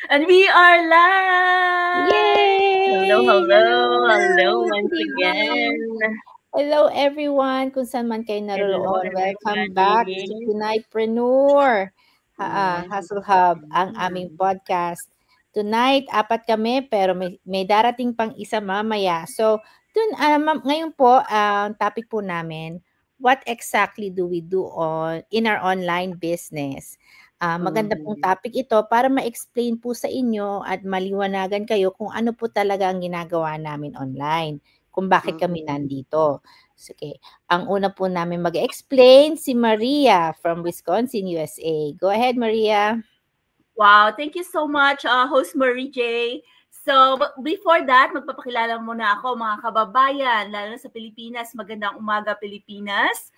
And we are live! Hello, Yay! hello, hello Hello, once everyone! again. Hello, everyone! Kung saan man kayo Hello, naroon, welcome back to everybody. Tonightpreneur, Yes. Hustle Hub, ang aming podcast. Tonight, apat kami, pero may darating pang isa mamaya. So, ngayon po, ang topic po namin, what exactly do we do in our online business? Maganda pong Mhm. topic ito para ma-explain po sa inyo at maliwanagan kayo kung ano po talaga ang ginagawa namin online, kung bakit kami Mhm. nandito. Sige, ang una po namin mag-explain si Maria from Wisconsin, USA. Go ahead, Maria. Wow, thank you so much, host Marie J. So, before that, magpapakilala muna ako mga kababayan, lalo na sa Pilipinas. Magandang umaga, Pilipinas.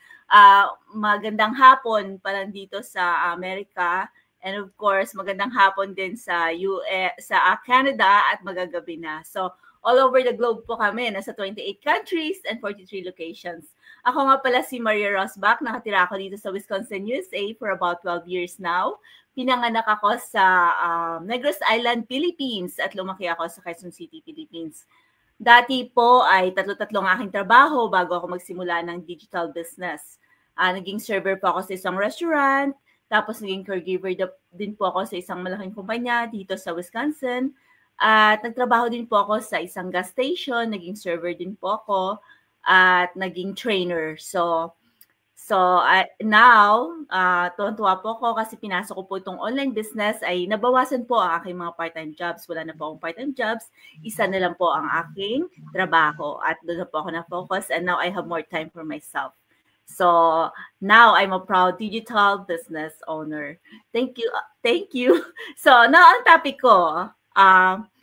Magandang hapon pa lang dito sa Amerika. And of course, magandang hapon din sa US, sa Canada at magagabi na. So, all over the globe po kami. Nasa 28 countries and 43 locations. Ako nga pala si Maria Rosbach. Nakatira ako dito sa Wisconsin, USA for about 12 years now. Pinanganak ako sa Negros Island, Philippines at lumaki ako sa Quezon City, Philippines. Dati po ay tatlo-tatlong aking trabaho bago ako magsimula ng digital business. Naging server po ako sa isang restaurant, tapos naging caregiver din po ako sa isang malaking kumpanya dito sa Wisconsin. At nagtrabaho din po ako sa isang gas station, naging server din po ako, at naging trainer. So, now, tuwan-tuwa po ako kasi pinasok ko po itong online business ay nabawasan po ang aking mga part-time jobs. Wala na po akong part-time jobs. Isa na lang po ang aking trabaho at doon na po ako na-focus and now I have more time for myself. So, now I'm a proud digital business owner. Thank you. Thank you. So, now ang topic ko,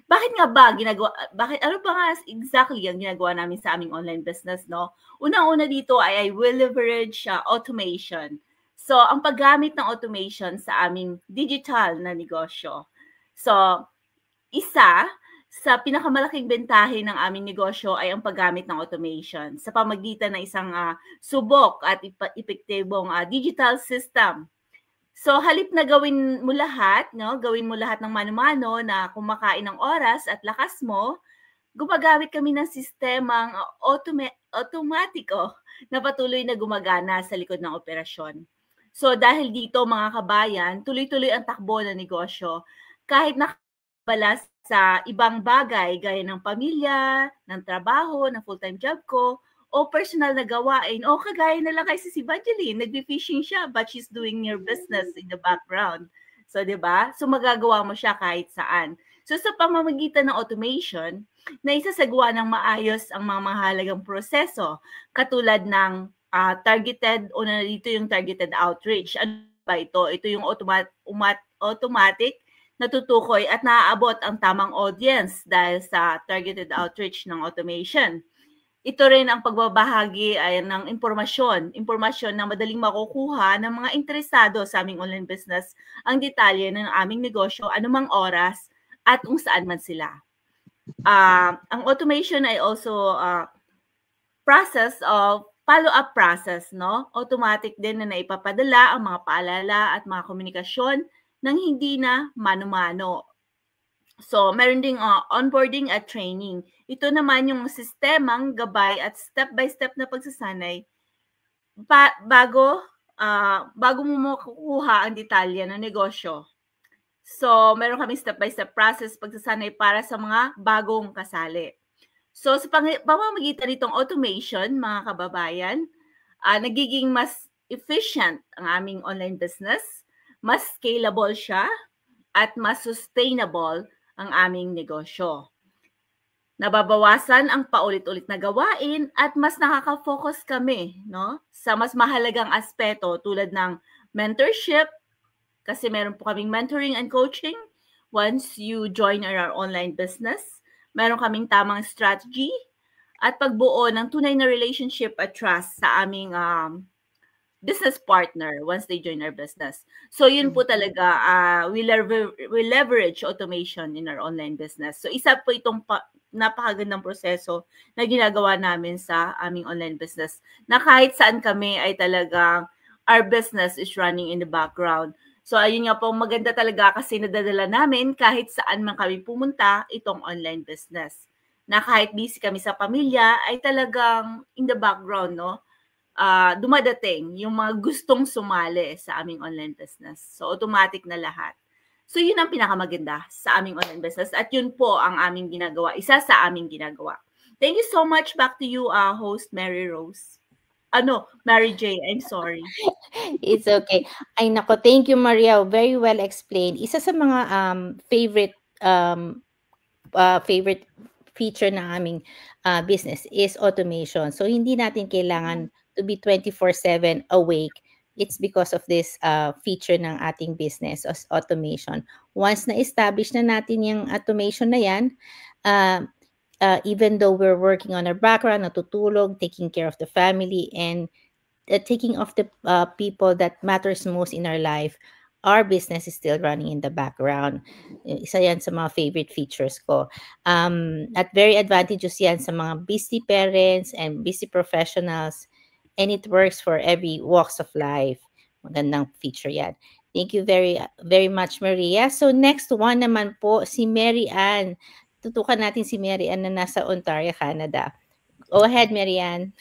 bakit nga ba ano ba nga exactly ang ginagawa namin sa aming online business, no? Unang-una dito ay I will leverage automation. So, ang paggamit ng automation sa aming digital na negosyo. So, isa sa pinakamalaking bentahe ng aming negosyo ay ang paggamit ng automation sa pamagitan ng isang subok at epektibong digital system. So halip na gawin mo lahat, no? Gawin mo lahat ng mano-mano na kumakain ng oras at lakas mo, gumagamit kami ng sistemang automatiko na patuloy na gumagana sa likod ng operasyon. So dahil dito mga kabayan, tuloy-tuloy ang takbo ng negosyo kahit nakabala sa ibang bagay gaya ng pamilya, ng trabaho, ng full-time job ko, o personal na gawain. O kagaya na lang kay si Evangeline, nagbe-fishing siya but she's doing her business in the background. So 'di ba? So magagawa mo siya kahit saan. So sa pamamagitan ng automation, naisasagawa ng maayos ang mga mahalagang proseso katulad ng targeted o dito yung targeted outreach. Ano ba ito? Ito yung automatic natutukoy at naaabot ang tamang audience dahil sa targeted outreach ng automation. Ito rin ang pagbabahagi ng impormasyon na madaling makukuha ng mga interesado sa aming online business, ang detalye ng aming negosyo, anumang oras at kung saan man sila. Ang automation ay also process of follow-up process, no? Automatic din na naipapadala ang mga paalala at mga komunikasyon nang hindi na mano-mano. So, meron ding onboarding at training. Ito naman yung sistemang gabay at step-by-step na pagsasanay bago mo makukuha ang detalye ng negosyo. So, meron kaming step-by-step process pagsasanay para sa mga bagong kasali. So, sa pamamagitan nitong automation, mga kababayan, nagiging mas efficient ang aming online business, mas scalable siya, at mas sustainable ang aming negosyo. Nababawasan ang paulit-ulit na gawain at mas nakaka-focus kami, no? Sa mas mahalagang aspeto tulad ng mentorship, kasi meron po kaming mentoring and coaching once you join our online business. Meron kaming tamang strategy at pagbuo ng tunay na relationship at trust sa aming business partner once they join our business. So yun po talaga, we leverage automation in our online business. So isa po itong napakagandang proseso na ginagawa namin sa aming online business na kahit saan kami ay talagang our business is running in the background. So ayun nga po, maganda talaga kasi nadadala namin kahit saan man kami pumunta itong online business. Na kahit busy kami sa pamilya ay talagang in the background, no? Dumadating yung mga gustong sumali sa aming online business. So automatic na lahat. So yun ang pinakamaganda sa aming online business at yun po ang aming ginagawa, isa sa aming ginagawa. Thank you so much. Back to you, host Mary Rose. Mary J. I'm sorry. It's okay. Ay nako, thank you Maria. Very well explained. Isa sa mga favorite feature ng aming business is automation. So hindi natin kailangan to be 24/7 awake. It's because of this feature ng ating business as automation. Once na-establish na natin yung automation na yan, even though we're working on our background, natutulog, taking care of the family, and taking of the people that matters most in our life, our business is still running in the background. Isa yan sa mga favorite features ko. At very advantageous yan sa mga busy parents and busy professionals, and it works for every walks of life. Magandang feature yan. Thank you very, very much, Maria. So next one naman po, si Mary Ann. Tutukan natin si Mary Ann na nasa Ontario, Canada. Go ahead, Mary Ann.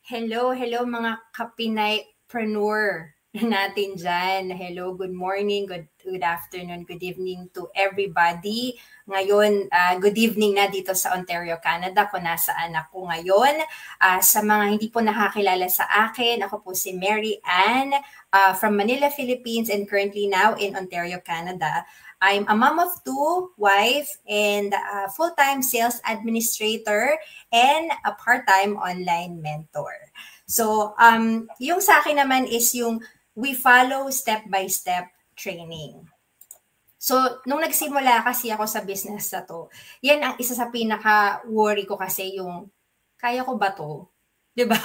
Hello mga kapinaypreneur natin dyan. Hello, good morning, good afternoon, good evening to everybody. Ngayon, good evening na dito sa Ontario, Canada, kung nasaan ako ngayon. Sa mga hindi po nakakilala sa akin, ako po si Mary Ann from Manila, Philippines, and currently now in Ontario, Canada. I'm a mom of two, wife, and a full-time sales administrator, and a part-time online mentor. So, yung sa akin naman is yung we follow step-by-step training. So, nung nagsimula kasi ako sa business na to, yan ang isa sa pinaka-worry ko kasi yung, kaya ko ba to? Diba?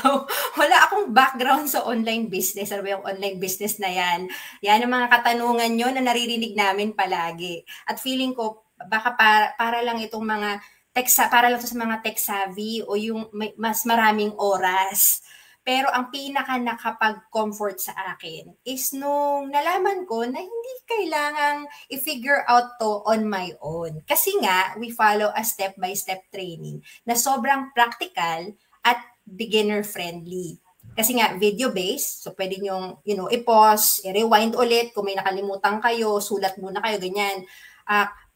Wala akong background sa online business. Ano ba yung online business na yan? Yan ang mga katanungan nyo na naririnig namin palagi. At feeling ko, baka para lang itong mga para lang to sa mga tech savvy o yung mas maraming oras. Pero ang pinaka nakapag-comfort sa akin is nung nalaman ko na hindi kailangang i-figure out to on my own. Kasi nga, we follow a step-by-step training na sobrang practical at beginner-friendly. Kasi nga, video-based, so pwede nyong, i-pause, i-rewind ulit, kung may nakalimutan kayo, sulat muna kayo, ganyan.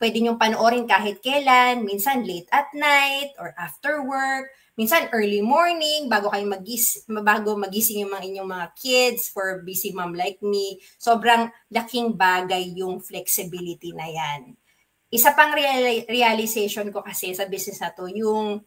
Pwede nyong panoorin kahit kailan, minsan late at night or after work, minsan early morning, bago magising yung inyong mga kids, for busy mom like me. Sobrang laking bagay yung flexibility na yan. Isa pang realization ko kasi sa business na to, yung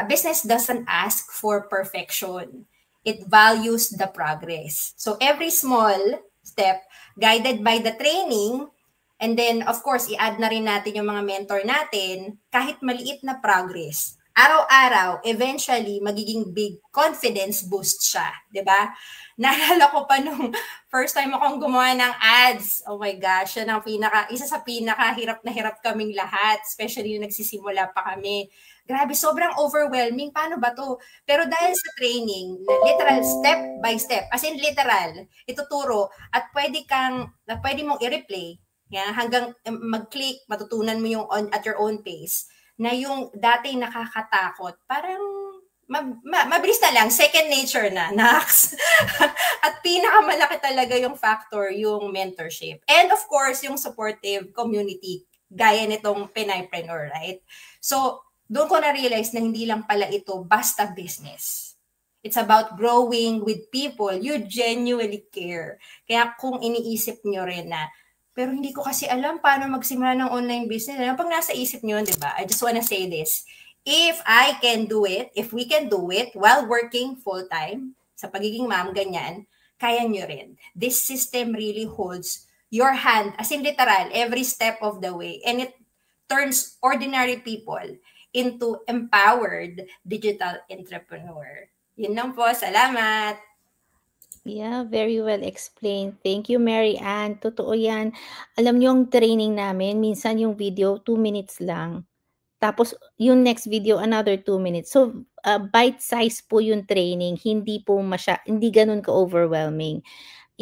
business doesn't ask for perfection. It values the progress. So every small step, guided by the training, and then of course, i-add na rin natin yung mga mentor natin, kahit maliit na progress, araw-araw, eventually, magiging big confidence boost siya. Diba? Naalala ko pa nung first time akong gumawa ng ads. Oh my gosh, yan ang isa sa pinaka-hirap na hirap kaming lahat, especially yung nagsisimula pa kami. Grabe, sobrang overwhelming. Paano ba to? Pero dahil sa training, literal, step by step, as in literal, ituturo at pwede mong i-replay hanggang mag-click, matutunan mo yung at your own pace, na yung dating nakakatakot, parang mabilis na lang, second nature na, Nax. At pinakamalaki talaga yung factor, yung mentorship. And of course, yung supportive community, gaya nitong Pinaypreneur, right? So, doon ko na-realize na hindi lang pala ito basta business. It's about growing with people you genuinely care. Kaya kung iniisip nyo rin na, pero hindi ko kasi alam paano magsimula ng online business. Pag nasa isip nyo, di ba? I just wanna say this. If I can do it, if we can do it while working full-time, sa pagiging mom, ganyan, kaya nyo rin. This system really holds your hand, as in literal, every step of the way. And it turns ordinary people into empowered digital entrepreneur. Yun lang po. Salamat. Yeah, very well explained. Thank you, Mary Ann. Totoo yan. Alam niyo yung training namin, minsan yung video, 2 minutes lang. Tapos, yung next video, another 2 minutes. So, bite size po yung training. Hindi ganun ka-overwhelming.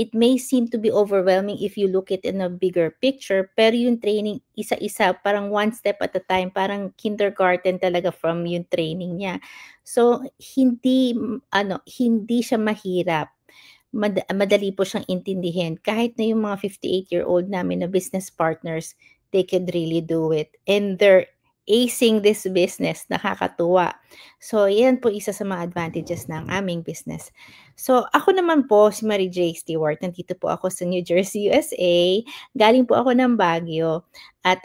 it may seem to be overwhelming if you look it in a bigger picture, pero yung training, isa-isa, parang one step at a time, parang kindergarten talaga from yung training niya. So, hindi siya mahirap. Madali po siyang intindihin. Kahit na yung mga 58-year-old namin na business partners, they could really do it. And they're acing this business. Nakakatuwa. So, yan po isa sa mga advantages ng aming business. So, ako naman po, si Mary J. Stewart. Nandito po ako sa New Jersey, USA. Galing po ako ng Baguio. At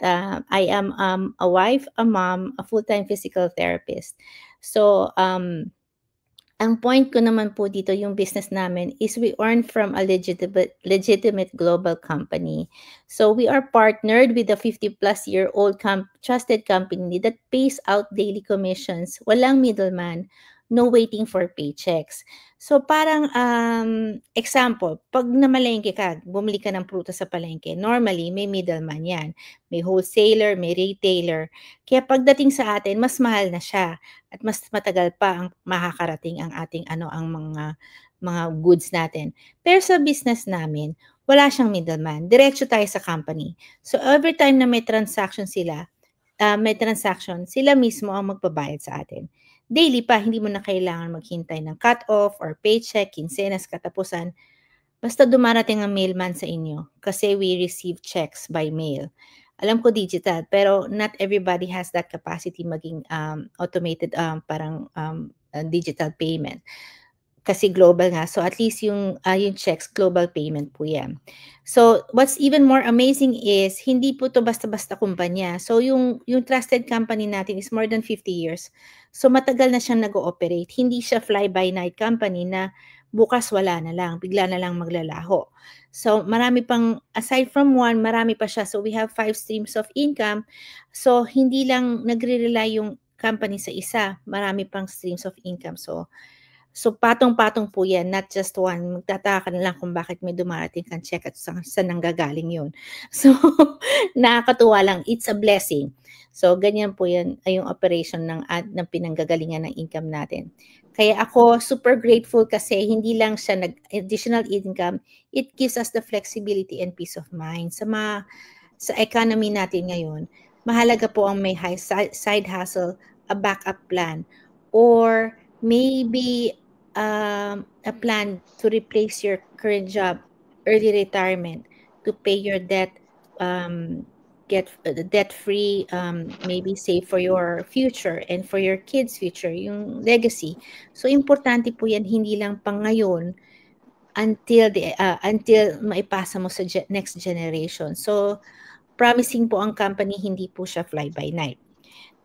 I am a wife, a mom, a full-time physical therapist. So, ang point ko naman po dito, yung business namin, is we earn from a legitimate global company. So we are partnered with a 50-plus-year-old trusted company that pays out daily commissions. Walang middleman. No waiting for paychecks. So parang example, pag namalengke ka, bumili ka ng prutas sa palengke, normally may middleman yan. May wholesaler, may retailer. Kaya pagdating sa atin, mas mahal na siya at mas matagal pa ang makakarating ang ating ang mga goods natin. Pero sa business namin, wala siyang middleman. Diretso tayo sa company. So every time na may transaction sila mismo ang magbabayad sa atin. Daily pa, hindi mo na kailangan maghintay ng cut-off or paycheck, kinsenas, katapusan. Basta dumarating ang mailman sa inyo kasi we receive checks by mail. Alam ko digital, pero not everybody has that capacity maging automated digital payment. Kasi global nga. So at least yung checks, global payment po yan. So what's even more amazing is, hindi po to basta-basta kumpanya. So yung trusted company natin is more than 50 years. So matagal na siyang nag-ooperate. Hindi siya fly-by-night company na bukas wala na lang, bigla na lang maglalaho. So marami pang, aside from one, marami pa siya. So we have 5 streams of income. So hindi lang nagre-rely yung company sa isa, marami pang streams of income. So patong-patong po yan, not just one. Magtataka ka na lang kung bakit may dumarating kang check at saan nanggagaling yun. So, nakakatuwa lang. It's a blessing. So, ganyan po yan ay yung operation ng pinanggagalingan ng income natin. Kaya ako super grateful kasi hindi lang siya additional income, it gives us the flexibility and peace of mind. Sa economy natin ngayon, mahalaga po ang may high side hustle, a backup plan, or maybe a plan to replace your current job, early retirement, to pay your debt, get debt-free, maybe save for your future and for your kids' future, yung legacy. So, importante po yan, hindi lang pang ngayon, until maipasa mo sa next generation. So, promising po ang company, hindi po siya fly-by-night.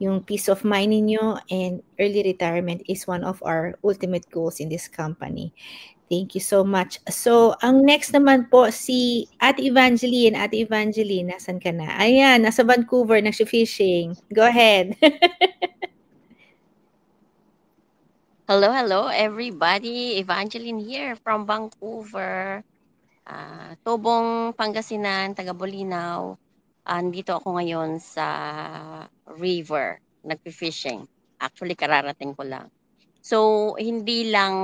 Yung peace of mind ninyo and early retirement is one of our ultimate goals in this company. Thank you so much. So, ang next naman po si Ate Evangeline. Ate Evangeline, nasan ka na? Ayan, nasa Vancouver, nag-fishing. Go ahead. Hello, everybody. Evangeline here from Vancouver. Tobong, Pangasinan, taga Bolinao. Andito ako ngayon sa river, nagpi-fishing. Actually, kararating ko lang. So, hindi lang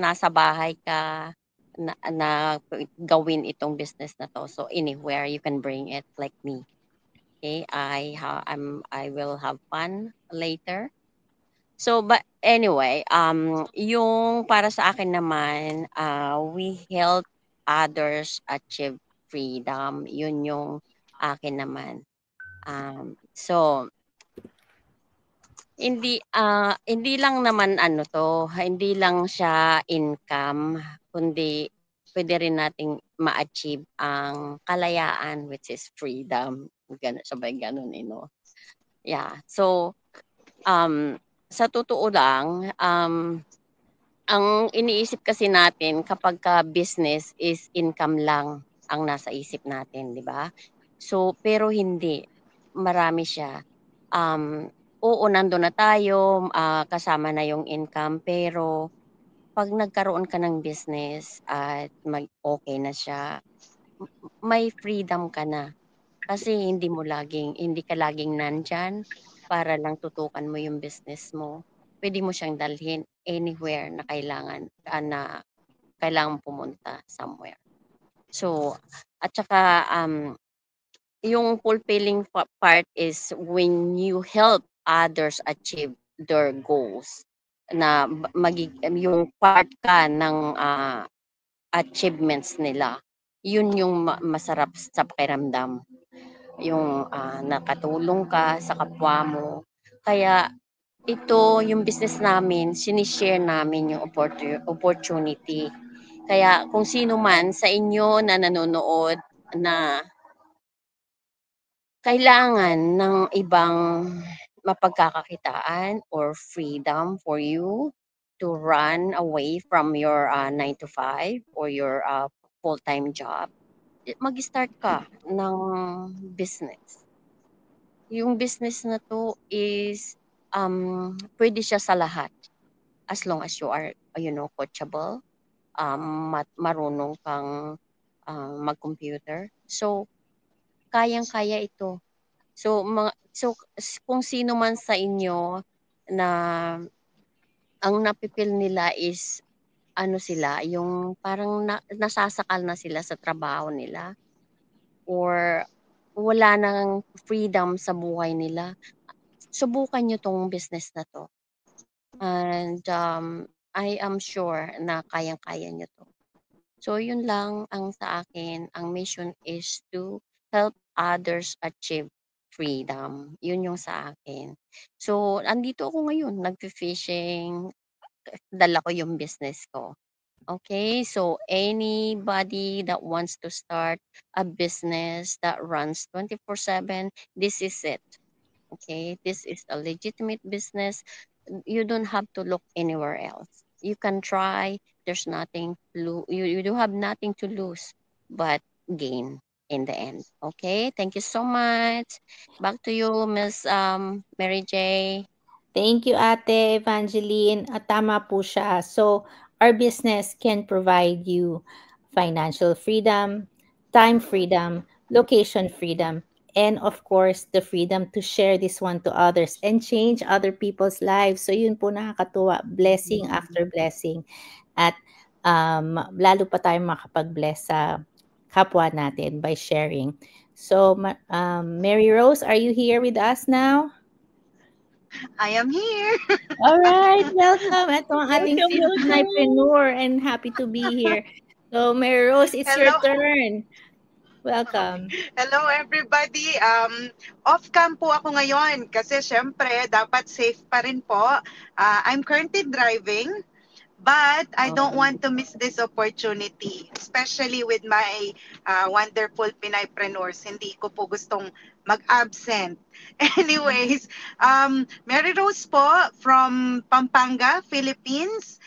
nasa bahay ka na gawin itong business na to. So, anywhere you can bring it like me. Okay, I will have fun later. So, but anyway, yung para sa akin naman, we help others achieve freedom. Yun yung akin naman. So, hindi lang naman hindi lang siya income, kundi pwede rin nating ma-achieve ang kalayaan, which is freedom. Sabay ganun, no? Yeah. So, sa totoo lang, ang iniisip kasi natin kapag business is income lang ang nasa isip natin, di ba? So, pero hindi. Marami siya. Oo, nandun na tayo, kasama na yung income, pero pag nagkaroon ka ng business at okay na siya, may freedom ka na. Kasi hindi ka laging nandyan para lang tutukan mo yung business mo. Pwede mo siyang dalhin anywhere na kailangan pumunta somewhere. So, at saka yung fulfilling part is when you help others achieve their goals na yung part ka ng achievements nila. Yun yung masarap sa pakiramdam. Yung nakatulong ka sa kapwa mo. Kaya ito, yung business namin, sinishare namin yung opportunity. Kaya kung sino man sa inyo na nanonood na kailangan ng ibang mapagkakakitaan or freedom for you to run away from your 9 to 5 or your full-time job, mag-start ka ng business. Yung business na to is pwede siya sa lahat as long as you are coachable, marunong kang mag-computer. So kayang-kaya ito. So kung sino man sa inyo na ang napipil nila is sila, yung parang nasasakal na sila sa trabaho nila or wala nang freedom sa buhay nila, subukan nyo tong business na to. And I am sure na kayang-kaya nyo to. So yun lang ang sa akin. Ang mission is to help others achieve freedom. Yun yung sa akin. So andito ako ngayon, nagfi-fishing, dala ko yung business ko. Okay, so anybody that wants to start a business that runs 24/7, this is it. Okay, this is a legitimate business. You don't have to look anywhere else. You can try. There's nothing you do have nothing to lose, but gain in the end. Okay, thank you so much. Back to you, Miss Mary J. Thank you, Ate Evangeline. Tama po siya. So, our business can provide you financial freedom, time freedom, location freedom, and of course, the freedom to share this one to others and change other people's lives. So, yun po nakakatuwa. Blessing after blessing. At lalo pa tayong makapag-bless sa kapwa natin by sharing. So, Mary Rose, are you here with us now? I am here. All right, welcome. Ito ang ating Welcome, Filipinipreneur and happy to be here. So, Mary Rose, it's your turn. Welcome. Hello everybody. Off-cam po ako ngayon kasi syempre dapat safe pa rin po. I'm currently driving. But I don't want to miss this opportunity, especially with my wonderful Pinaipreneurs. Hindi ko po gustong mag-absent. Anyways, Mary Rose po from Pampanga, Philippines,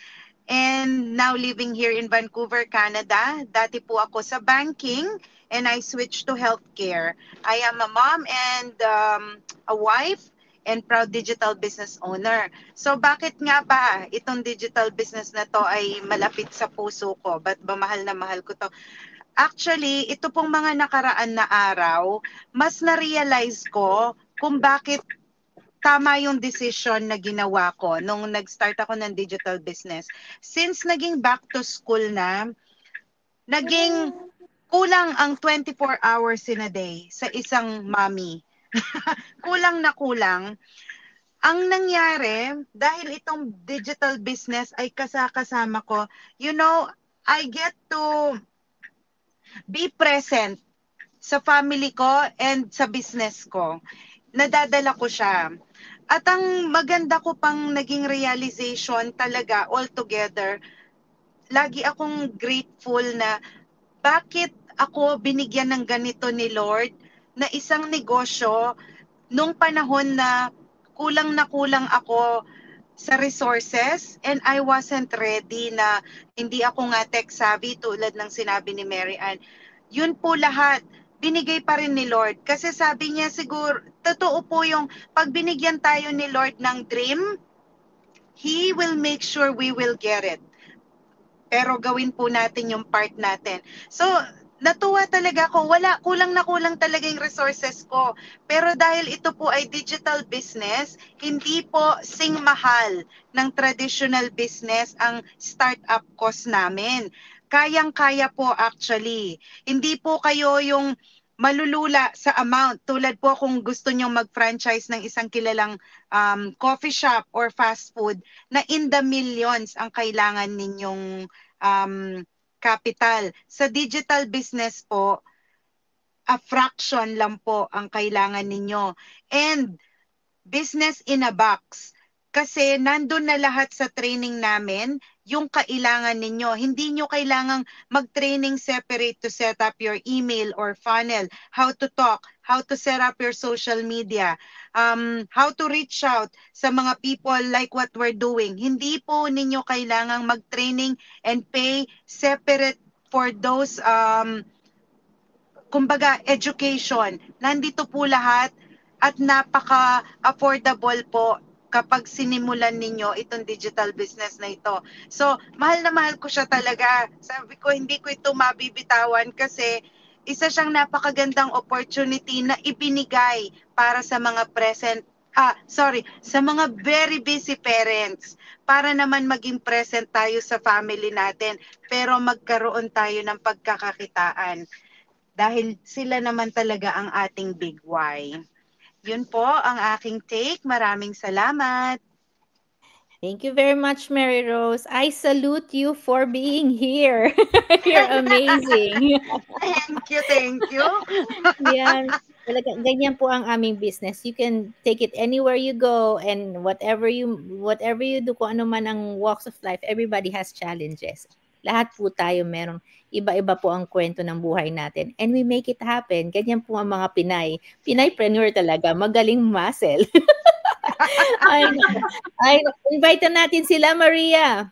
and now living here in Vancouver, Canada. Dati po ako sa banking and I switched to healthcare. I am a mom and a wife and proud digital business owner. So bakit nga ba itong digital business na to ay malapit sa puso ko? Ba't ba mahal na mahal ko to? Actually, ito pong mga nakaraan na araw, mas na-realize ko kung bakit tama yung decision na ginawa ko nung nag-start ako ng digital business. Since naging back to school na, naging kulang ang 24 hours in a day sa isang mommy. Kulang na kulang. Ang nangyari, dahil itong digital business ay kasama ko, I get to be present sa family ko and sa business ko. Nadadala ko siya. At ang maganda ko pang naging realization talaga altogether, lagi akong grateful na bakit ako binigyan ng ganito ni Lord na isang negosyo nung panahon na kulang ako sa resources and I wasn't ready, na hindi ako nga tech savvy tulad ng sinabi ni Mary Ann. Yun po lahat binigay pa rin ni Lord. Kasi sabi niya siguro, totoo po yung pag binigyan tayo ni Lord ng dream, He will make sure we will get it. Pero gawin po natin yung part natin. So, natuwa talaga ako. Kulang na kulang talaga yung resources ko. Pero dahil ito po ay digital business, hindi po sing mahal ng traditional business ang startup cost namin. kayang-kaya po actually. Hindi po kayo yung malulula sa amount. Tulad po kung gusto nyo mag-franchise ng isang kilalang coffee shop or fast food na in the millions ang kailangan ninyong capital. Sa digital business po, a fraction lang po ang kailangan ninyo. And business in a box. Kasi nandun na lahat sa training namin yung kailangan ninyo. Hindi nyo kailangang mag-training separate to set up your email or funnel, how to talk, how to set up your social media, how to reach out sa mga people like what we're doing. Hindi po ninyo kailangang mag-training and pay separate for those kumbaga education. Nandito po lahat at napaka-affordable po kapag sinimulan ninyo itong digital business na ito. So, mahal na mahal ko siya talaga. Sabi ko, hindi ko ito mabibitawan kasi isa siyang napakagandang opportunity na ibinigay para sa mga sa mga very busy parents para naman maging present tayo sa family natin pero magkaroon tayo ng pagkakakitaan. Dahil sila naman talaga ang ating big why. Yun po ang aking take. Maraming salamat. Thank you very much, Mary Rose. I salute you for being here. You're amazing. Thank you. Yan. Talaga, ganyan po ang aming business. You can take it anywhere you go and whatever you do, kung ano man ang walks of life, everybody has challenges. Lahat po tayo merong iba-iba po ang kwento ng buhay natin. And we make it happen. Ganyan po ang mga Pinay. Pinaypreneur talaga. Magaling muscle. ay, invite natin sila, Maria.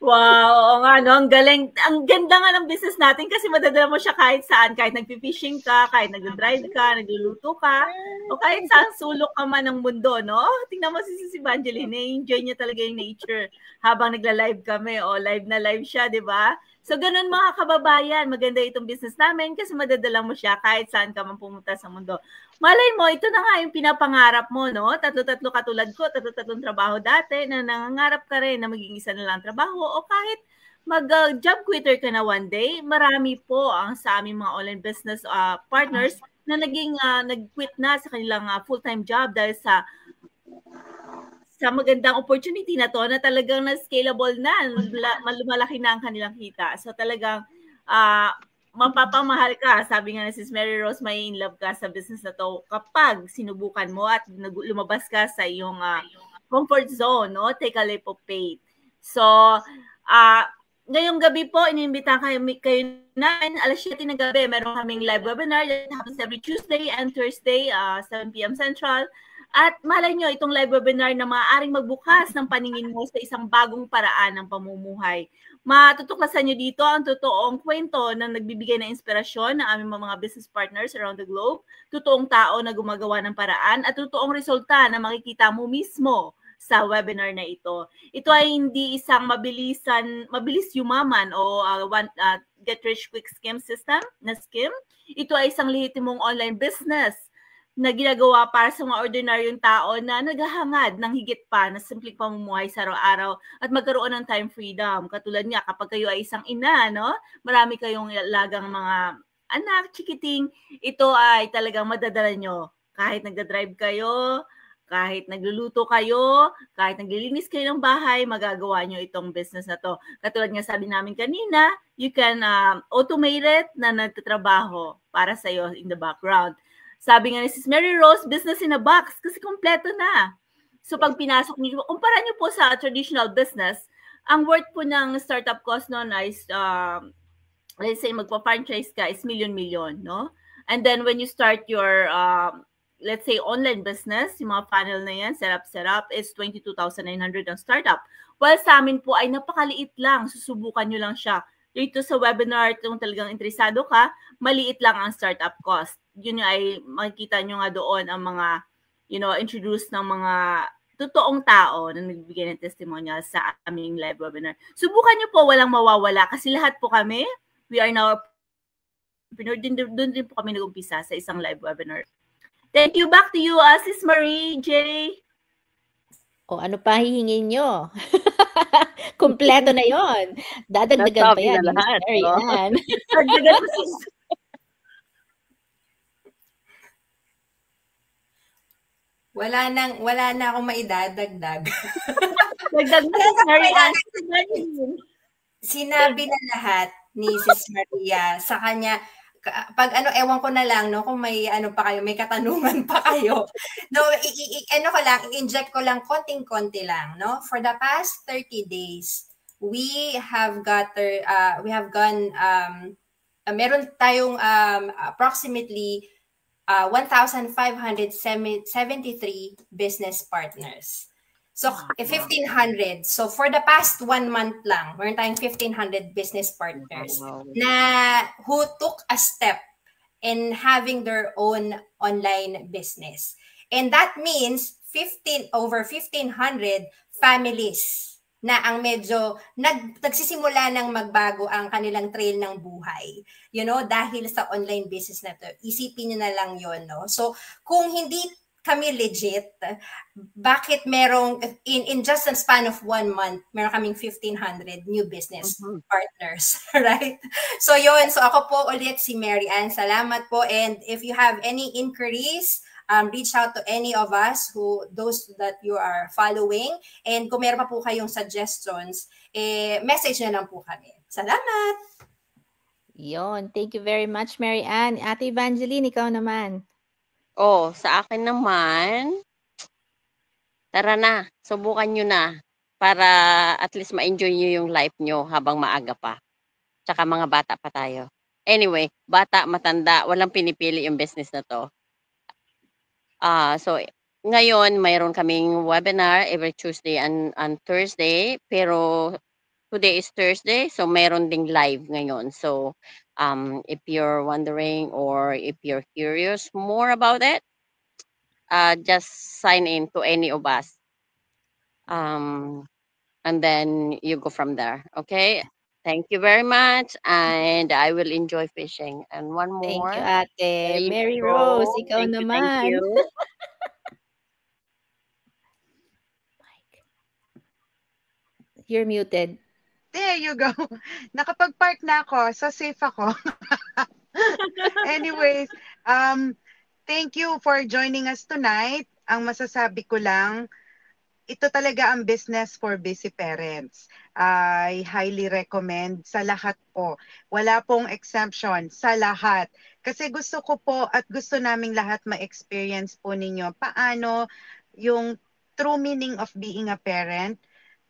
Wow, nga, no? Ang galing. Ang ganda nga ng business natin kasi madadala mo siya kahit saan. Kahit nagpi-fishing ka, kahit nag-drive ka, nagluluto ka, o kahit saan sulok ka man ng mundo, no? Tingnan mo si Evangeline, na-enjoy niya talaga yung nature habang nagla-live kami. O, live na live siya, di ba? So, ganun mga kababayan, maganda itong business namin kasi madadala mo siya kahit saan ka man pumunta sa mundo. Malay mo, ito na nga yung pinapangarap mo, no? Tatlo-tatlo katulad ko, tatlo-tatlong trabaho dati na nangangarap ka rin na maging isa na lang trabaho o kahit mag-job quitter ka na one day. Marami po ang sa aming mga online business partners na nag-quit na sa kanilang full-time job dahil sa magandang opportunity na to na talagang na-scalable na, malaki na ang kanilang kita. So talagang mapapamahal ka. Sabi nga ni Sis Mary Rose, may in love ka sa business na to kapag sinubukan mo at lumabas ka sa iyong comfort zone, no? Take a leap of faith. So, ngayong gabi po, iniimbitahan kayo namin, alas 7 ng gabi, meron kaming live webinar that happens every Tuesday and Thursday, 7 p.m. Central. At malay nyo, itong live webinar na maaaring magbukas ng paningin mo sa isang bagong paraan ng pamumuhay. Matutuklasan nyo dito ang totoong kwento na nagbibigay ng inspirasyon ng aming mga business partners around the globe, totoong tao na gumagawa ng paraan, at totoong resulta na makikita mo mismo sa webinar na ito. Ito ay hindi isang mabilis yumaman o get rich quick scheme system na scheme. Ito ay isang lehitimong online business na ginagawa para sa mga ordinaryong tao na naghahangad ng higit pa na simpleng pamumuhay sa araw-araw at magkaroon ng time freedom. Katulad nga, kapag kayo ay isang ina, no? Marami kayong lagang mga anak, chikiting, ito ay talagang madadala nyo. Kahit nagdadrive kayo, kahit nagluluto kayo, kahit naglilinis kayo ng bahay, magagawa nyo itong business na to. Katulad nga sabi namin kanina, you can automate it na nagtatrabaho para sa'yo in the background. Sabi nga ni Sis Mary Rose, business in a box kasi kompleto na. So pag pinasok niyo, kumpara niyo po sa traditional business, ang worth po ng startup cost noon is, let's say magpa-franchise ka is million-million, no? And then when you start your, let's say online business, yung mga funnel na yan, setup, is 22,900 ang startup. While sa amin po ay napakaliit lang, susubukan nyo lang siya. Dito sa webinar, kung talagang interesado ka, maliit lang ang startup cost. Yun ay makikita nyo nga doon ang mga, introduce ng mga totoong tao na nagbibigay ng testimonial sa aming live webinar. Subukan nyo po, walang mawawala kasi lahat po kami, we are now, doon din po kami nag-umpisa sa isang live webinar. Thank you. Back to you, Sis Marie J. O ano pa hihingin nyo? Kumpleto na yon. Dadagdagan pa Nasabi yan na ni Miss lahat, Mary no? Ann. Dagdagan mo si Wala na akong maidadagdag. dagdag mo si Mary Ann. Sinabi na lahat ni Sis Maria sa kanya. Pag ewan ko na lang, no, kung may pa kayo, may katanungan pa kayo. No, i-inject ko lang, konting-konti lang, no? For the past 30 days, we have gone, meron tayong approximately 1,573 business partners. So, 1,500. So, for the past 1 month lang, meron tayong 1,500 business partners na who took a step in having their own online business. And that means over 1,500 families na ang medyo nagsisimula ng magbago ang kanilang trail ng buhay. You know, dahil sa online business na to. Isipin nyo na lang yon, no? So, kung hindi kami legit, bakit merong, in just a span of 1 month, meron kaming 1,500 new business partners, right? So yun, so ako po ulit si Mary Ann, salamat po, and if you have any inquiries, reach out to any of us, those that you are following, and kung meron pa po kayong suggestions, message na lang po kami. Salamat! Yon, thank you very much, Mary Ann. Ate Evangeline, ikaw naman. Sa akin naman, tara na, subukan nyo na para at least ma-enjoy nyo yung life nyo habang maaga pa. Tsaka mga bata pa tayo. Anyway, bata, matanda, walang pinipili yung business na to. So, ngayon, mayroon kaming webinar every Tuesday and Thursday, pero today is Thursday, so mayroon ding live ngayon. So, if you're wondering or if you're curious more about it, just sign in to any of us. And then you go from there. Okay? Thank you very much. And I will enjoy fishing. And one more. Thank you, Ate. There you Mary go. Rose, ikaw Thank you, naman. thank you. You're muted. There you go. Nakapag-park na ako, so safe ako. Anyways, thank you for joining us tonight. Ang masasabi ko lang, ito talaga ang business for busy parents. I highly recommend sa lahat po. Wala pong exemption sa lahat. Kasi gusto ko po at gusto naming lahat ma-experience po ninyo paano yung true meaning of being a parent.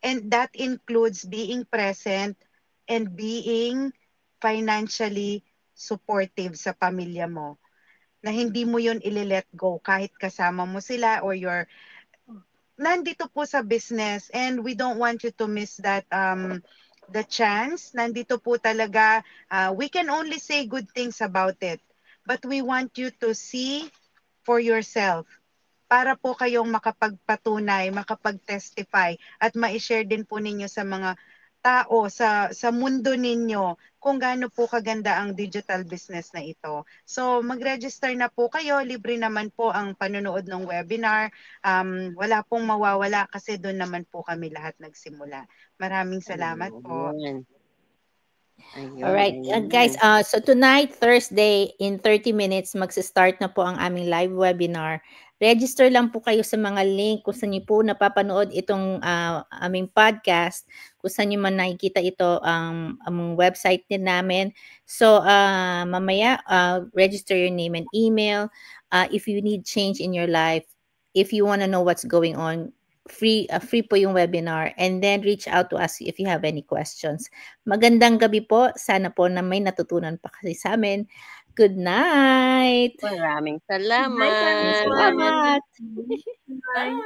And that includes being present and being financially supportive sa pamilya mo. Na hindi mo yun ile-let go kahit kasama mo sila or nandito po sa business, and we don't want you to miss that the chance. Nandito po talaga, we can only say good things about it, but we want you to see for yourself para po kayong makapagpatunay, makapag-testify at ma-share din po ninyo sa mga tao sa mundo ninyo kung gaano po kaganda ang digital business na ito. So mag-register na po kayo, libre naman po ang panonood ng webinar. Wala pong mawawala kasi doon naman po kami lahat nagsimula. Maraming salamat po. Alright, guys, so tonight, Thursday, in 30 minutes, magsa-start na po ang aming live webinar. Register lang po kayo sa mga link kung saan niyo po napapanood itong aming podcast, kung saan niyo man nakikita ito ang website din namin. So, mamaya, register your name and email. If you need change in your life, if you want to know what's going on, free po yung webinar, and then reach out to us if you have any questions. Magandang gabi po. Sana po na may natutunan pa kasi sa amin. Good night. Maraming salamat. Salamat. Bye.